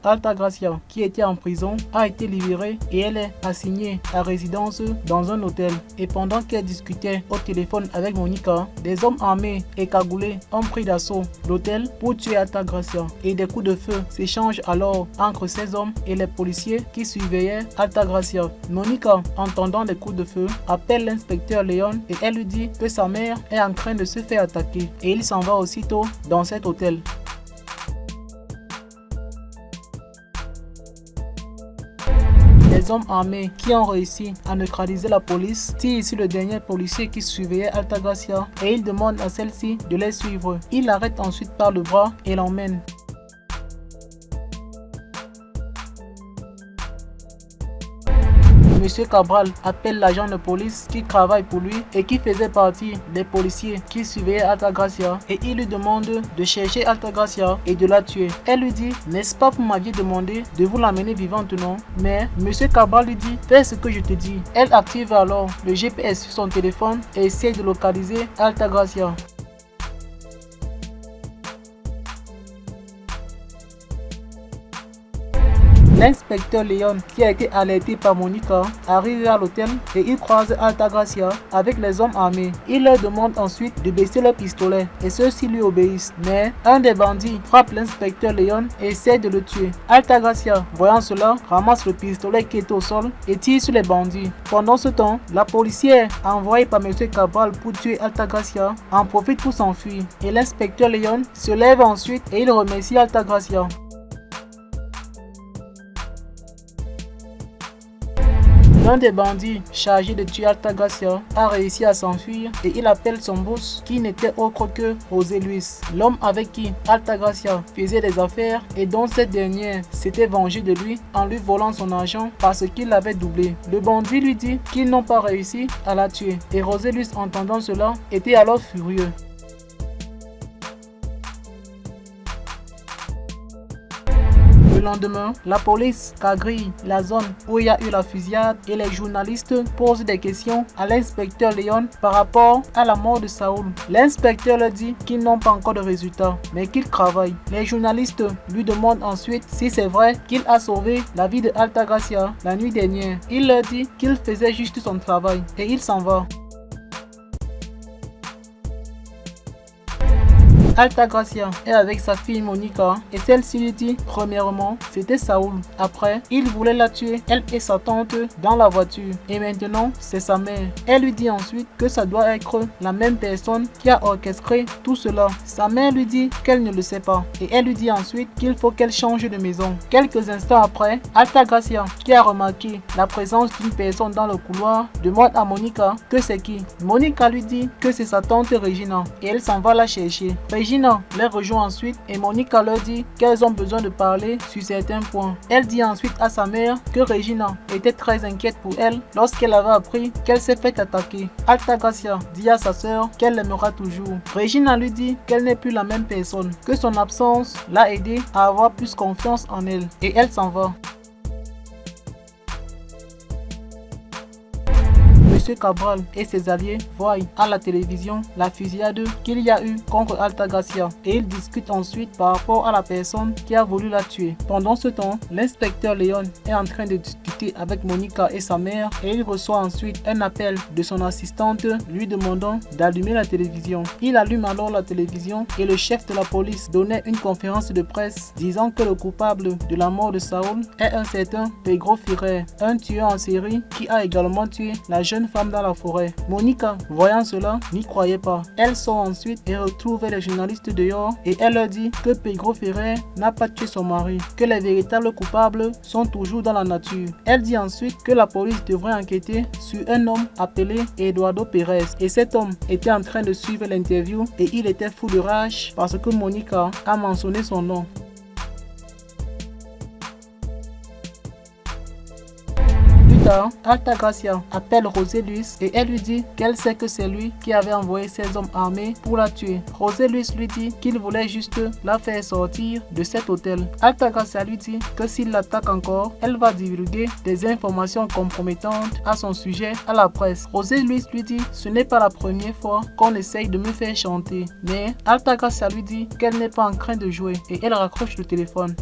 Altagracia, qui était en prison, a été libérée et elle est assignée à résidence dans un hôtel. Et pendant qu'elle discutait au téléphone avec Monica, des hommes armés et cagoulés ont pris d'assaut l'hôtel pour tuer Altagracia. Et des coups de feu s'échangent alors entre ces hommes et les policiers qui surveillaient Altagracia. Monica, entendant les coups de feu, appelle l'inspecteur Léon et elle lui dit que sa mère est en train de se faire attaquer. Et il s'en va aussitôt dans cet hôtel. Les hommes armés qui ont réussi à neutraliser la police tirent sur le dernier policier qui surveillait Altagracia et il demande à celle-ci de les suivre. Il l'arrête ensuite par le bras et l'emmène. Monsieur Cabral appelle l'agent de police qui travaille pour lui et qui faisait partie des policiers qui surveillaient Altagracia et il lui demande de chercher Altagracia et de la tuer. Elle lui dit, n'est-ce pas vous m'aviez demandé de vous l'amener vivante, non? Mais Monsieur Cabral lui dit, fais ce que je te dis. Elle active alors le GPS sur son téléphone et essaie de localiser Altagracia. L'inspecteur Léon, qui a été alerté par Monica, arrive à l'hôtel et il croise Altagracia avec les hommes armés. Il leur demande ensuite de baisser leurs pistolets et ceux-ci lui obéissent. Mais un des bandits frappe l'inspecteur Léon et essaie de le tuer. Altagracia, voyant cela, ramasse le pistolet qui est au sol et tire sur les bandits. Pendant ce temps, la policière envoyée par M. Cabral pour tuer Altagracia en profite pour s'enfuir. Et l'inspecteur Léon se lève ensuite et il remercie Altagracia. L'un des bandits chargés de tuer Altagracia a réussi à s'enfuir et il appelle son boss qui n'était autre que José Luis, l'homme avec qui Altagracia faisait des affaires et dont cette dernière s'était vengée de lui en lui volant son argent parce qu'il l'avait doublé. Le bandit lui dit qu'ils n'ont pas réussi à la tuer et José Luis, entendant cela, était alors furieux. Le lendemain, la police quadrille la zone où il y a eu la fusillade et les journalistes posent des questions à l'inspecteur Léon par rapport à la mort de Saoul. L'inspecteur leur dit qu'ils n'ont pas encore de résultats, mais qu'ils travaillent. Les journalistes lui demandent ensuite si c'est vrai qu'il a sauvé la vie de Altagracia la nuit dernière. Il leur dit qu'il faisait juste son travail et il s'en va. Altagracia est avec sa fille Monica et celle-ci lui dit premièrement c'était Saoul. Après, il voulait la tuer, elle et sa tante, dans la voiture. Et maintenant, c'est sa mère. Elle lui dit ensuite que ça doit être la même personne qui a orchestré tout cela. Sa mère lui dit qu'elle ne le sait pas. Et elle lui dit ensuite qu'il faut qu'elle change de maison. Quelques instants après, Altagracia, qui a remarqué la présence d'une personne dans le couloir, demande à Monica que c'est qui. Monica lui dit que c'est sa tante Regina et elle s'en va la chercher. Regina les rejoint ensuite et Monica leur dit qu'elles ont besoin de parler sur certains points. Elle dit ensuite à sa mère que Regina était très inquiète pour elle lorsqu'elle avait appris qu'elle s'est fait attaquer. Altagracia dit à sa sœur qu'elle l'aimera toujours. Regina lui dit qu'elle n'est plus la même personne, que son absence l'a aidé à avoir plus confiance en elle et elle s'en va. M. Cabral et ses alliés voient à la télévision la fusillade qu'il y a eu contre Altagracia et ils discutent ensuite par rapport à la personne qui a voulu la tuer. Pendant ce temps, l'inspecteur Léon est en train de discuter avec Monica et sa mère et il reçoit ensuite un appel de son assistante lui demandant d'allumer la télévision. Il allume alors la télévision et le chef de la police donnait une conférence de presse disant que le coupable de la mort de Saoul est un certain Pedro Ferrer, un tueur en série qui a également tué la jeune femme dans la forêt. Monica, voyant cela, n'y croyait pas. Elle sort ensuite et retrouve les journalistes dehors et elle leur dit que Pedro Ferrer n'a pas tué son mari, que les véritables coupables sont toujours dans la nature. Elle dit ensuite que la police devrait enquêter sur un homme appelé Eduardo Pérez et cet homme était en train de suivre l'interview et il était fou de rage parce que Monica a mentionné son nom. Altagracia appelle José Luis et elle lui dit qu'elle sait que c'est lui qui avait envoyé ses hommes armés pour la tuer. José Luis lui dit qu'il voulait juste la faire sortir de cet hôtel. Altagracia lui dit que s'il l'attaque encore, elle va divulguer des informations compromettantes à son sujet à la presse. José Luis lui dit ce n'est pas la première fois qu'on essaye de me faire chanter. Mais Altagracia lui dit qu'elle n'est pas en train de jouer et elle raccroche le téléphone.